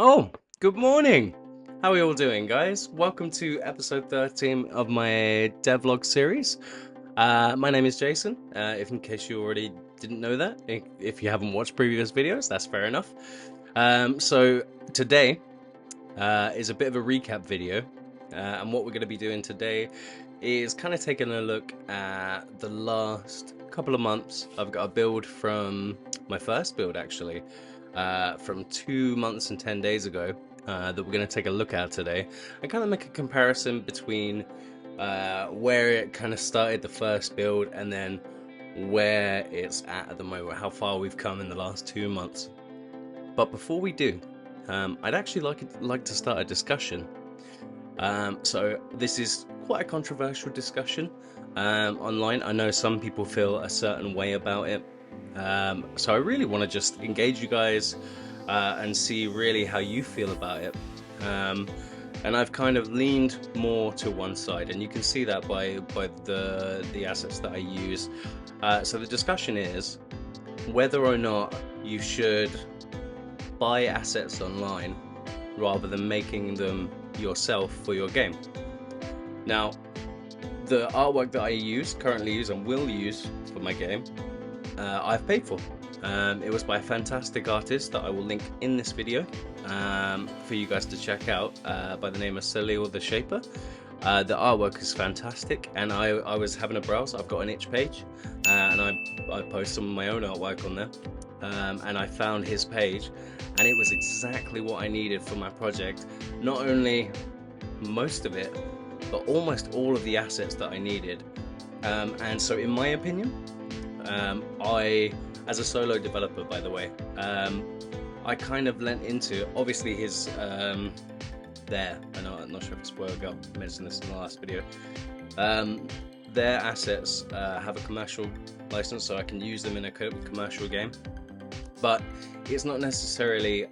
Oh, good morning. How are you all doing, guys? Welcome to episode 13 of my devlog series. My name is Jason. If in case you already didn't know that, if you haven't watched previous videos, that's fair enough. So today is a bit of a recap video, and what we're going to be doing today is kind of taking a look at the last couple of months. I've got a build from my first build actually, from 2 months and 10 days ago, that we're going to take a look at today and kind of make a comparison between where it kind of started the first build and then where it's at the moment, how far we've come in the last 2 months. But before we do, I'd actually like to start a discussion. So this is quite a controversial discussion online. I know some people feel a certain way about it. So I really want to just engage you guys and see really how you feel about it. And I've kind of leaned more to one side, and you can see that by the assets that I use. So the discussion is whether or not you should buy assets online rather than making them yourself for your game. Now, the artwork that I currently use and will use for my game, I've paid for. It was by a fantastic artist that I will link in this video for you guys to check out, by the name of Salil the Shaper. The artwork is fantastic, and I was having a browse. I've got an itch page, and I post some of my own artwork on there, and I found his page, and it was exactly what I needed for my project. Not only most of it, but almost all of the assets that I needed. And so in my opinion, as a solo developer, by the way, I kind of lent into, obviously his, I'm not sure if it's spoiled, I mentioned this in the last video. Their assets have a commercial license, so I can use them in a commercial game. But it's not necessarily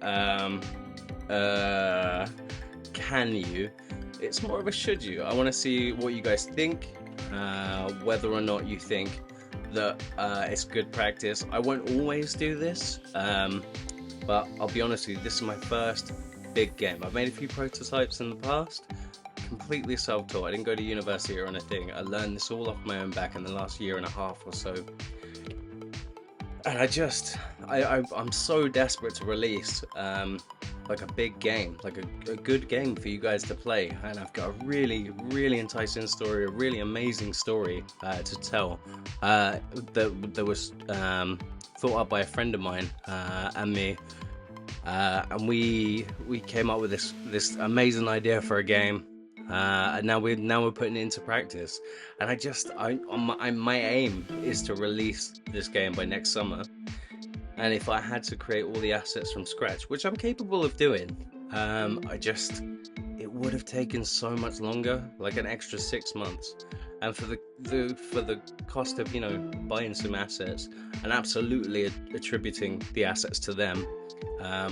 can you, it's more of a should you. I want to see what you guys think, whether or not you think that it's good practice. I won't always do this, but I'll be honest with you, this is my first big game. I've made a few prototypes in the past, completely self-taught. I didn't go to university or anything. I learned this all off my own back in the last year and a half or so. And I'm so desperate to release like a big game, like a good game for you guys to play. And I've got a really, really enticing story, a really amazing story to tell, that was thought up by a friend of mine and me. And we came up with this amazing idea for a game. And now we're putting it into practice, and my aim is to release this game by next summer. And if I had to create all the assets from scratch, which I'm capable of doing, it would have taken so much longer, like an extra 6 months. And for the cost of buying some assets and absolutely attributing the assets to them,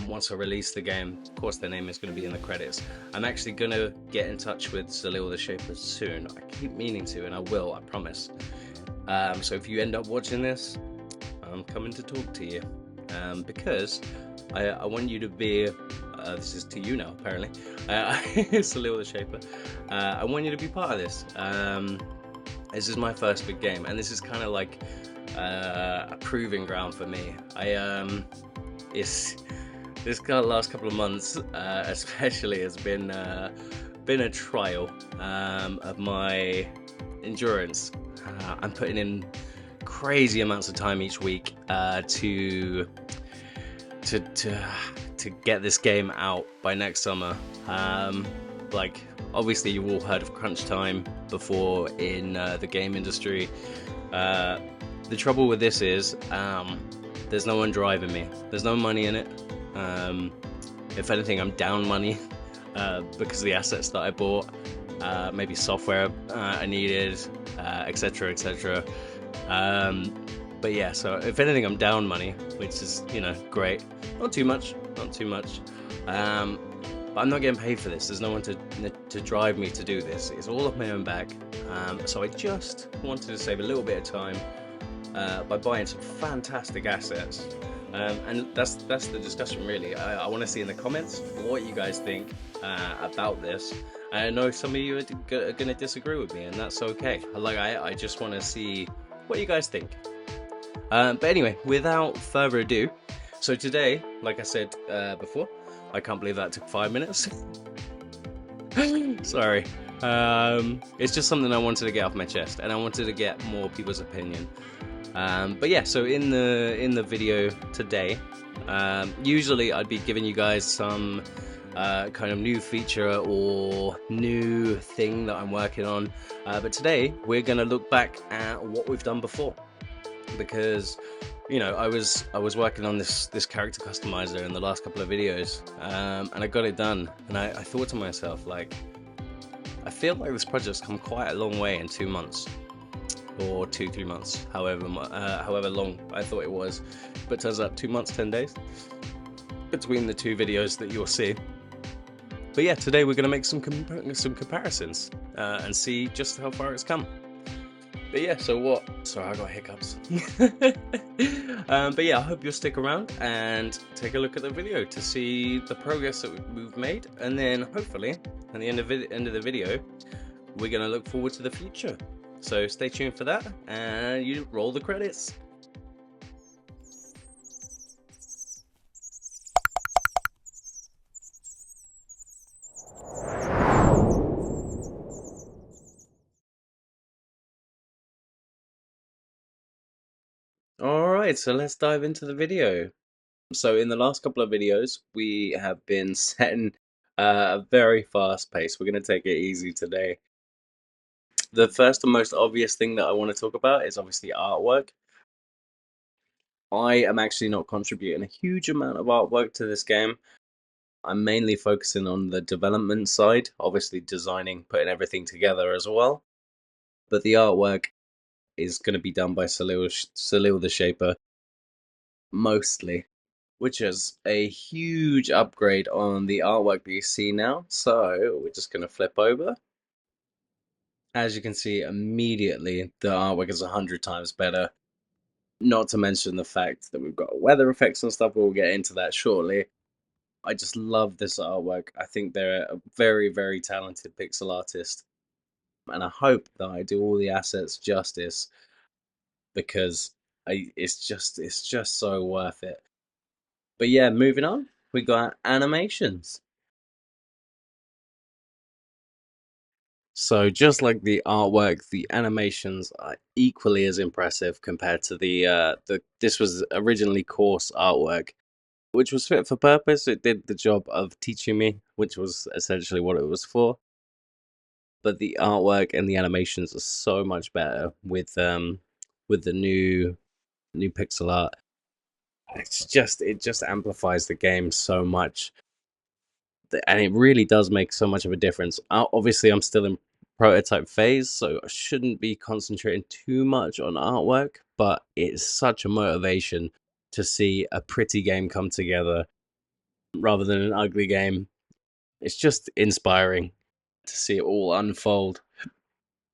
once I release the game, of course their name is going to be in the credits. I'm actually going to get in touch with Salil the Shaper soon. I keep meaning to, and I will, I promise. So if you end up watching this, I'm coming to talk to you, because I want you to be, this is to you now apparently, Salil the Shaper, I want you to be part of this. This is my first big game, and this is kind of like a proving ground for me. This kind of last couple of months, especially, has been a trial of my endurance. I'm putting in crazy amounts of time each week to get this game out by next summer. Like, obviously you've all heard of crunch time before in the game industry. The trouble with this is there's no one driving me. There's no money in it. If anything, I'm down money because of the assets that I bought, maybe software I needed, etc, etc. But yeah, so if anything, I'm down money, which is great. Not too much. But I'm not getting paid for this. There's no one to drive me to do this. It's all off my own back. So I just wanted to save a little bit of time by buying some fantastic assets. And that's the discussion really. I want to see in the comments what you guys think about this. I know some of you are going to disagree with me, and that's okay. Like I just want to see what you guys think. But anyway, without further ado, so today, like I said before, I can't believe that took 5 minutes. Sorry. It's just something I wanted to get off my chest, and I wanted to get more people's opinion. But yeah, so in the video today, usually I'd be giving you guys some kind of new feature or new thing that I'm working on. But today we're gonna look back at what we've done before, because you know I was working on this character customizer in the last couple of videos, and I got it done, and I thought to myself, like, I feel like this project's come quite a long way in 2 months. Or 2-3 months, however long I thought it was, but turns out 2 months 10 days between the two videos that you'll see. But yeah, today we're going to make some comparisons and see just how far it's come. But yeah, so sorry, I got hiccups. But yeah, I hope you'll stick around and take a look at the video to see the progress that we've made, and then hopefully at the end of the video we're going to look forward to the future. So stay tuned for that, and you roll the credits. Alright, so let's dive into the video. So in the last couple of videos, we have been setting a very fast pace. We're going to take it easy today. The first and most obvious thing that I want to talk about is obviously artwork. I am actually not contributing a huge amount of artwork to this game. I'm mainly focusing on the development side, obviously designing, putting everything together as well. But the artwork is going to be done by Salil the Shaper, mostly, which is a huge upgrade on the artwork that you see now. So we're just going to flip over. As you can see, immediately the artwork is 100 times better. Not to mention the fact that we've got weather effects and stuff. We'll get into that shortly. I just love this artwork. I think they're a very, very talented pixel artist, and I hope that I do all the assets justice, because it's just so worth it. But yeah, moving on, we got animations. So just like the artwork, the animations are equally as impressive compared to the this was originally coarse artwork, which was fit for purpose. It did the job of teaching me, which was essentially what it was for. But the artwork and the animations are so much better with the new pixel art. It just amplifies the game so much, and it really does make so much of a difference. Obviously, I'm still in prototype phase, so I shouldn't be concentrating too much on artwork, but it's such a motivation to see a pretty game come together rather than an ugly game. It's just inspiring to see it all unfold.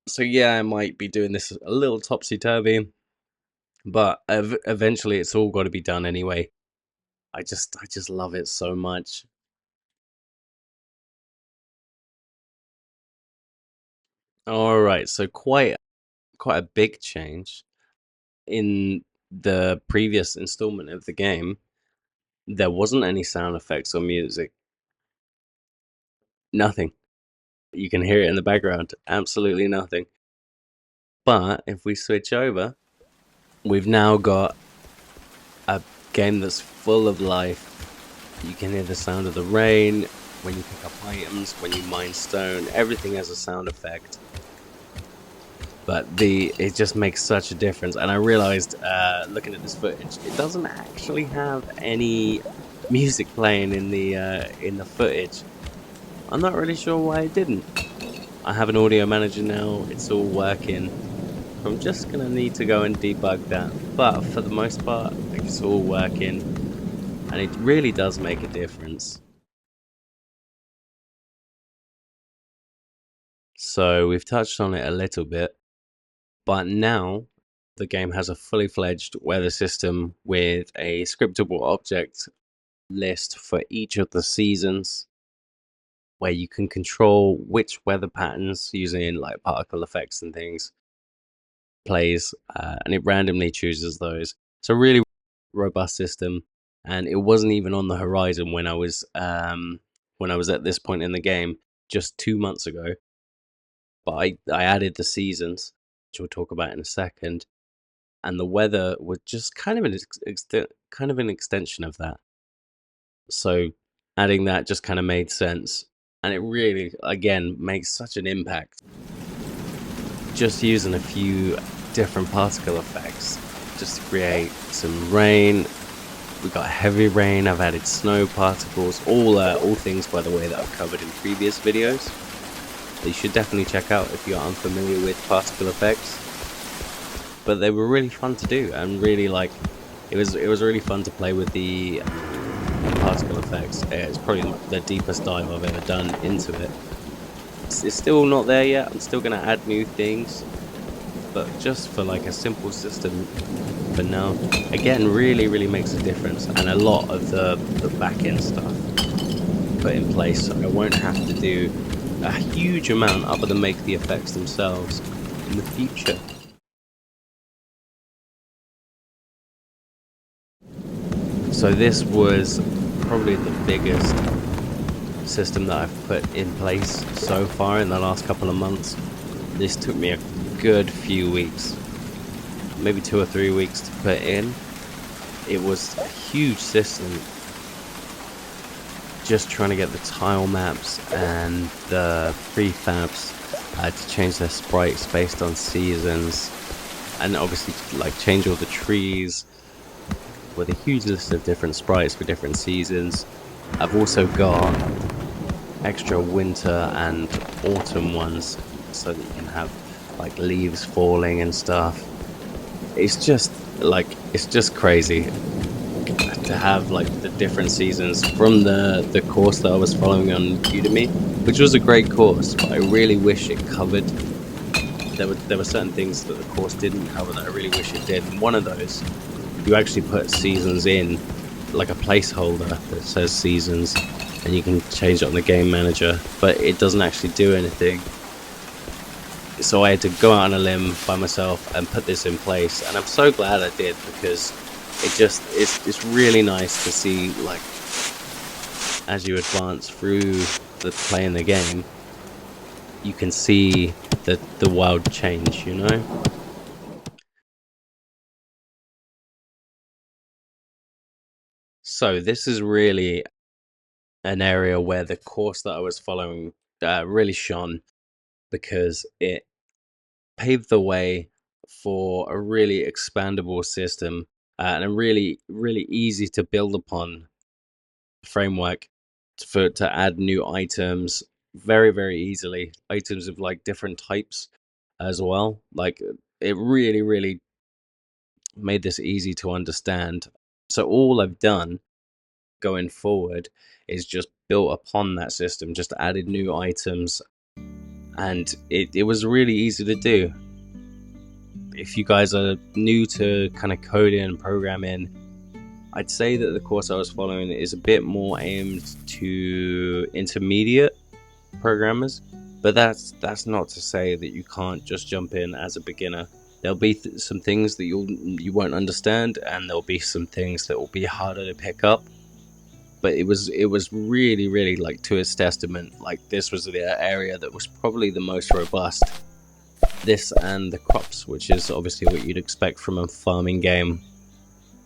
So yeah, I might be doing this a little topsy-turvy, but eventually it's all got to be done anyway. I just love it so much. All right, so quite a big change. In the previous installment of the game, there wasn't any sound effects or music. Nothing. You can hear it in the background. Absolutely nothing. But if we switch over, we've now got a game that's full of life. You can hear the sound of the rain when you pick up items, when you mine stone. Everything has a sound effect. But it just makes such a difference. And I realized, looking at this footage, it doesn't actually have any music playing in the footage. I'm not really sure why it didn't. I have an audio manager now, it's all working. I'm just gonna need to go and debug that, but for the most part, it's all working, and it really does make a difference. So we've touched on it a little bit, but now the game has a fully fledged weather system with a scriptable object list for each of the seasons, where you can control which weather patterns using like particle effects and things plays, and it randomly chooses those. It's a really robust system, and it wasn't even on the horizon when I was at this point in the game just 2 months ago. But I added the seasons, which we'll talk about in a second, and the weather was just kind of kind of an extension of that. So adding that just kind of made sense, and it really again makes such an impact. Just using a few different particle effects just to create some rain. We got heavy rain. I've added snow particles, all things by the way that I've covered in previous videos that you should definitely check out if you're unfamiliar with particle effects. But they were really fun to do, and really like it was really fun to play with the particle effects. It's probably the deepest dive I've ever done into it. It's still not there yet. I'm still gonna add new things, but just for like a simple system for now, again, really makes a difference, and a lot of the back end stuff put in place, so I won't have to do a huge amount other than make the effects themselves in the future. So this was probably the biggest system that I've put in place so far in the last couple of months. This took me a good few weeks, maybe 2 or 3 weeks to put in. It was a huge system, just trying to get the tile maps and the prefabs to change their sprites based on seasons, and obviously like change all the trees with a huge list of different sprites for different seasons. I've also got extra winter and autumn ones so that you can have like leaves falling and stuff. It's just crazy to have like the different seasons from the course that I was following on Udemy, which was a great course, but I really wish it covered. There were certain things that the course didn't cover that I really wish it did. And one of those, you actually put seasons in, like a placeholder that says seasons, and you can change it on the game manager, but it doesn't actually do anything. So I had to go out on a limb by myself and put this in place, and I'm so glad I did, because it's really nice to see, like, as you advance through the playing the game, you can see the wild change, you know? So this is really an area where the course that I was following really shone, because it paved the way for a really expandable system, and a really easy to build upon framework to add new items very easily. Items of like different types as well. Like it really made this easy to understand. So all I've done going forward is just built upon that system, just added new items, and it was really easy to do. If you guys are new to kind of coding and programming, I'd say that the course I was following is a bit more aimed to intermediate programmers, but that's not to say that you can't just jump in as a beginner. There'll be some things that you won't understand, and there'll be some things that will be harder to pick up. But it was really like, to its testament, like this was the area that was probably the most robust. This and the crops, which is obviously what you'd expect from a farming game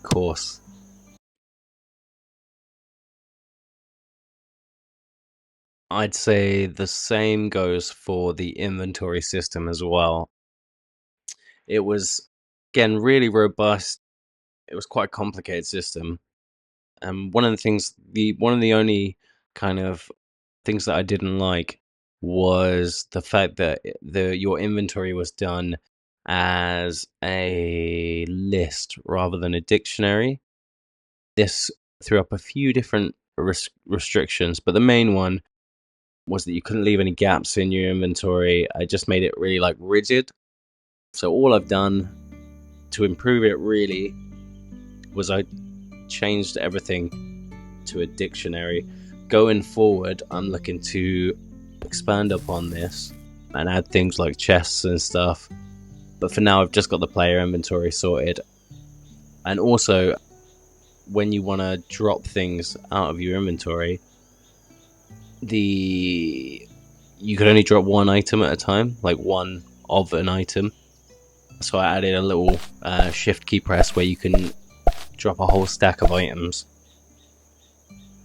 course. I'd say the same goes for the inventory system as well. It was, again, really robust. It was quite a complicated system. And one of the only kind of things that I didn't like was the fact that your inventory was done as a list rather than a dictionary. This threw up a few different restrictions, but the main one was that you couldn't leave any gaps in your inventory. I just made it really like rigid. So all I've done to improve it really was I changed everything to a dictionary. Going forward, I'm looking to expand upon this and add things like chests and stuff. But for now, I've just got the player inventory sorted. And also, when you want to drop things out of your inventory, you could only drop one item at a time, like one of an item. So I added a little shift key press where you can drop a whole stack of items.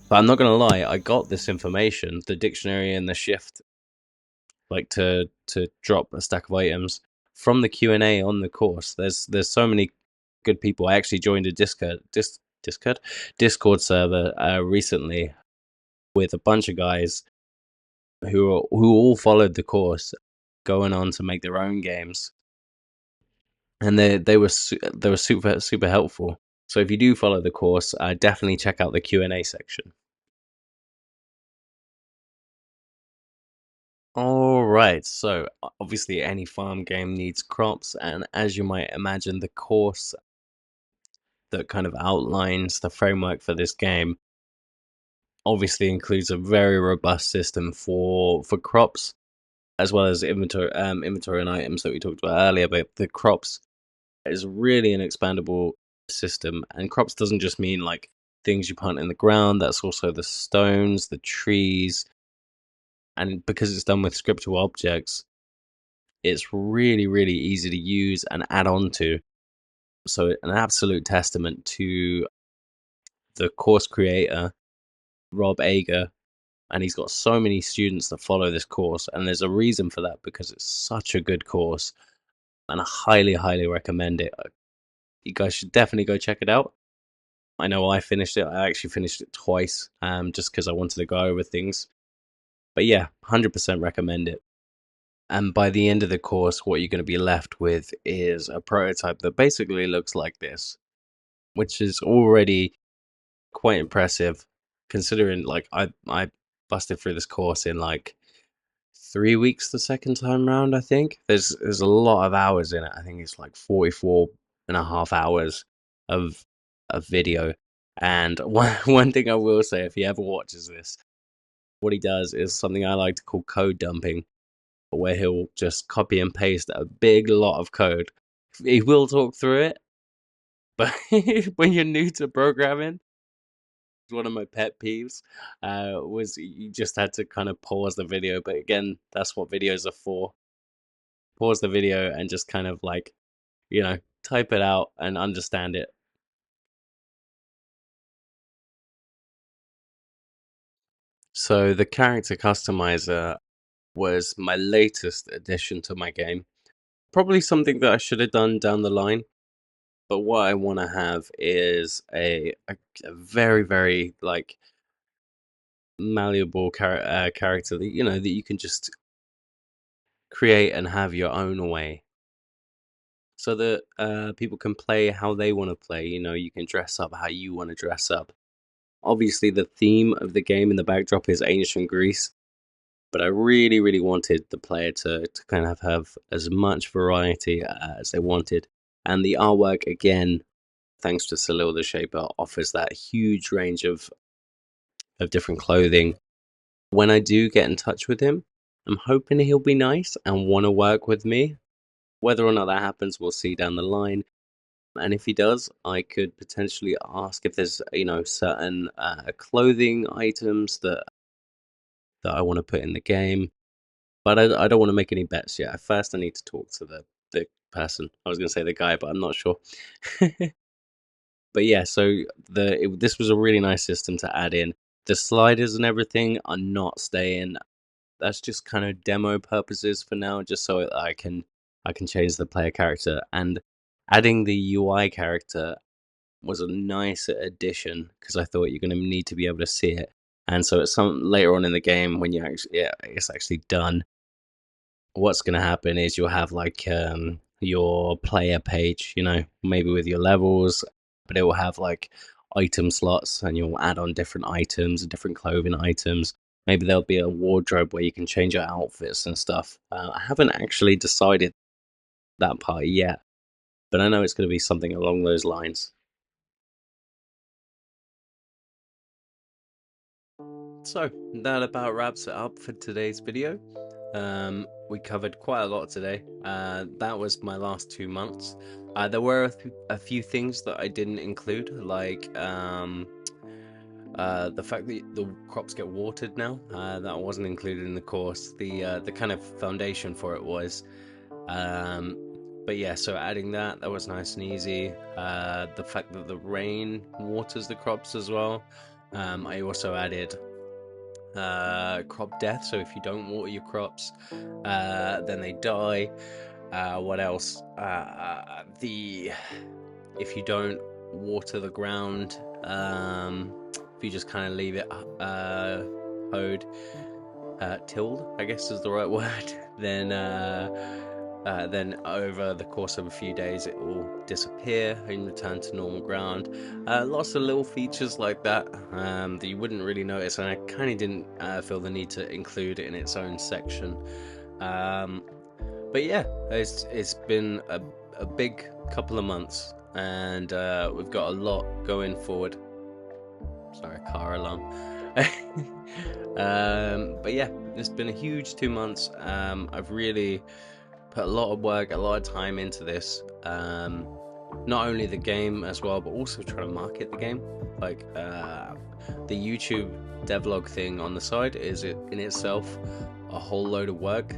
But I'm not gonna lie, I got this information, the dictionary and the shift, like to drop a stack of items, from the Q&A on the course. There's so many good people. I actually joined a Discord server recently with a bunch of guys who all followed the course, going on to make their own games, and they were super helpful. So if you do follow the course, definitely check out the Q&A section. All right, so obviously any farm game needs crops, and as you might imagine, the course that kind of outlines the framework for this game obviously includes a very robust system for crops, as well as inventory and items that we talked about earlier. But the crops is really an expandable system, and crops doesn't just mean like things you plant in the ground. That's also the stones, the trees, and because it's done with scriptable objects, it's really easy to use and add on to. So an absolute testament to the course creator, Rob Ager, and he's got so many students that follow this course, and there's a reason for that, because it's such a good course, and I highly recommend it. You guys should definitely go check it out. I know I finished it. I actually finished it twice, just because I wanted to go over things. But yeah, 100% recommend it. And by the end of the course, what you're going to be left with is a prototype that basically looks like this, which is already quite impressive, considering like I busted through this course in like 3 weeks the second time round. I think there's a lot of hours in it. I think it's like 44.5 hours of video. And one thing I will say, if he ever watches this, what he does is something I like to call code dumping, where he'll just copy and paste a big lot of code. He will talk through it, but when you're new to programming, one of my pet peeves was you just had to kind of pause the video. But again, that's what videos are for. Pause the video and just kind of like, type it out and understand it. So the character customizer was my latest addition to my game. Probably something that I should have done down the line. But what I want to have is a very like malleable character that that you can just create and have your own way, so that people can play how they want to play. You can dress up how you want to dress up. Obviously, the theme of the game in the backdrop is ancient Greece, but I really wanted the player to kind of have as much variety as they wanted. And the artwork, again, thanks to Salil the Shaper, offers that huge range of different clothing. When I do get in touch with him, I'm hoping he'll be nice and want to work with me. Whether or not that happens, we'll see down the line. And if he does, I could potentially ask if there's, certain clothing items that I want to put in the game. But I don't want to make any bets yet. First, I need to talk to the person. I was going to say the guy, but I'm not sure. But yeah, so this was a really nice system to add in. The sliders and everything are not staying. That's just kind of demo purposes for now, just so that I can change the player character. And adding the UI character was a nice addition, because I thought you're going to need to be able to see it. And so it's some later on in the game, when it's actually done, what's going to happen is you'll have like your player page, maybe with your levels, but it will have like item slots, and you'll add on different items, different clothing items. Maybe there'll be a wardrobe where you can change your outfits and stuff. I haven't actually decided that part yet, but I know it's going to be something along those lines. So that about wraps it up for today's video. We covered quite a lot today. That was my last 2 months. There were a few things that I didn't include, like the fact that the crops get watered now. That wasn't included in the course. The kind of foundation for it was. But yeah, so adding that was nice and easy. The fact that the rain waters the crops as well. I also added crop death, so if you don't water your crops, then they die. What else? If you don't water the ground, if you just kind of leave it hoed, tilled, I guess is the right word, then over the course of a few days it will disappear and return to normal ground. Lots of little features like that that you wouldn't really notice, and I kind of didn't feel the need to include it in its own section. But yeah, it's been a big couple of months, and we've got a lot going forward. Sorry, car alarm. But yeah, it's been a huge 2 months. I've really put a lot of work, a lot of time into this. Not only the game as well, but also trying to market the game. Like the YouTube devlog thing on the side is in itself a whole load of work.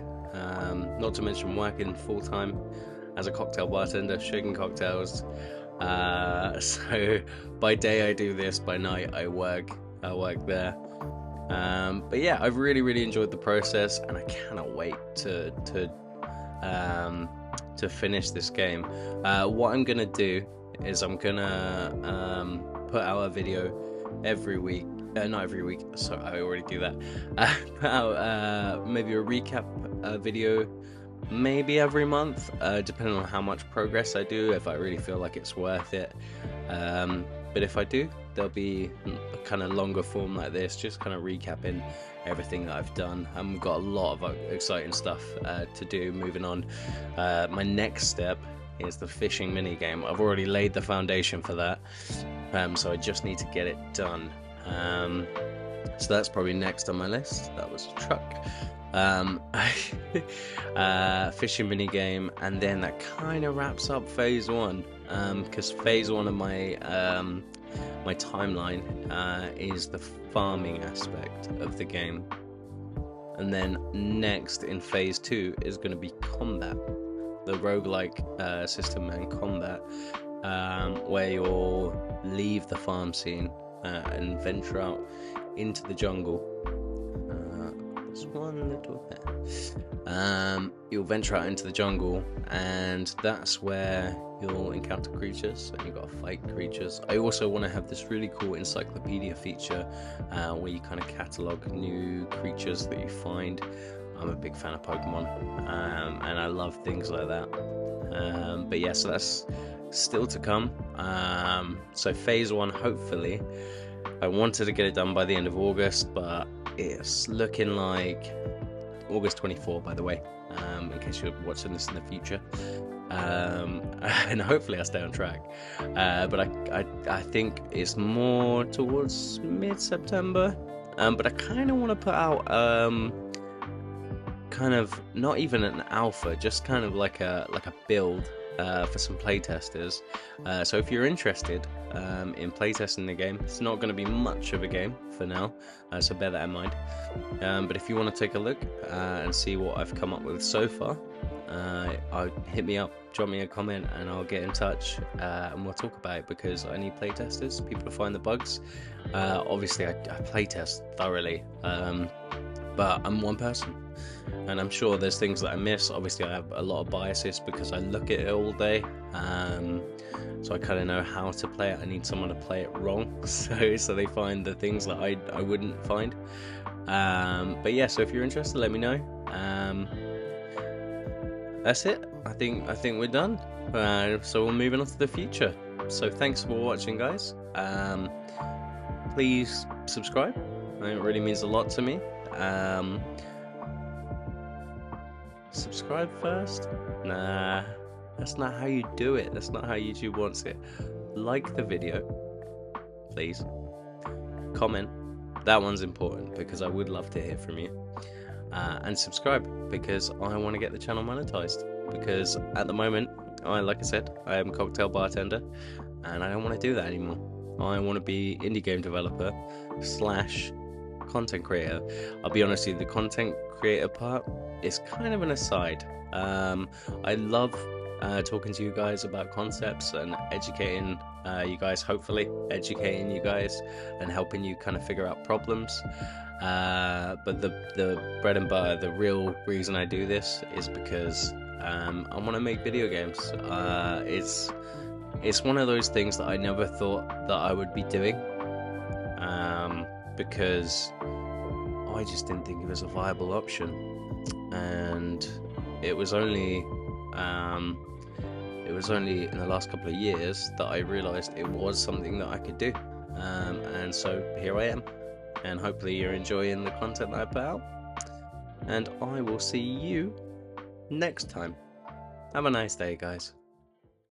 Not to mention working full-time as a cocktail bartender, shaking cocktails. So by day I do this, by night I work there. But yeah, I've really enjoyed the process, and I cannot wait to finish this game. What I'm gonna do is I'm gonna put out a video every week. Not every week, so I already do that. Put out maybe a recap video maybe every month, depending on how much progress I do, if I really feel like it's worth it. But if I do, there'll be a kind of longer form like this, just kind of recapping everything that I've done. And we've got a lot of exciting stuff to do moving on. My next step is the fishing mini game. I've already laid the foundation for that, so I just need to get it done. So that's probably next on my list. That was a truck. Fishing mini game, and then that kind of wraps up phase 1, because phase 1 of my my timeline is the farming aspect of the game, and then next in phase 2 is going to be combat, the roguelike system and combat, where you'll leave the farm scene and venture out into the jungle. There's one little there. You'll venture out into the jungle, and that's where you'll encounter creatures, and you've got to fight creatures. I also want to have this really cool encyclopedia feature where you kind of catalogue new creatures that you find. I'm a big fan of Pokemon, and I love things like that. But yeah, so that's still to come. So phase 1, hopefully, I wanted to get it done by the end of August, but it's looking like August 24, by the way, in case you're watching this in the future. And hopefully I stay on track. But I think it's more towards mid-September. But I kind of want to put out kind of not even an alpha, just kind of like a build for some playtesters. So if you're interested in playtesting the game, it's not going to be much of a game for now, so bear that in mind. But if you want to take a look and see what I've come up with so far, hit me up, drop me a comment, and I'll get in touch and we'll talk about it, because I need playtesters, people to find the bugs. Obviously I playtest thoroughly, but I'm one person, and I'm sure there's things that I miss. Obviously I have a lot of biases because I look at it all day, so I kind of know how to play it. I need someone to play it wrong, so they find the things that I wouldn't find. But yeah, so if you're interested, let me know. That's it. I think we're done. So we're moving on to the future. So thanks for watching, guys. Please subscribe. It really means a lot to me. Subscribe first? Nah. That's not how you do it. That's not how YouTube wants it. Like the video, please. Comment. That one's important because I would love to hear from you. And subscribe because I want to get the channel monetized. Because at the moment, like I said, I am a cocktail bartender, and I don't want to do that anymore. I want to be indie game developer / content creator. I'll be honest with you, the content creator part is kind of an aside. I love talking to you guys about concepts and educating you guys, hopefully educating you guys and helping you kind of figure out problems. But the bread and butter, the real reason I do this is because I want to make video games. It's one of those things that I never thought that I would be doing, because I just didn't think it was a viable option, and it was only in the last couple of years that I realized it was something that I could do, and so here I am, and hopefully you're enjoying the content that I put out, and I will see you next time. Have a nice day, guys.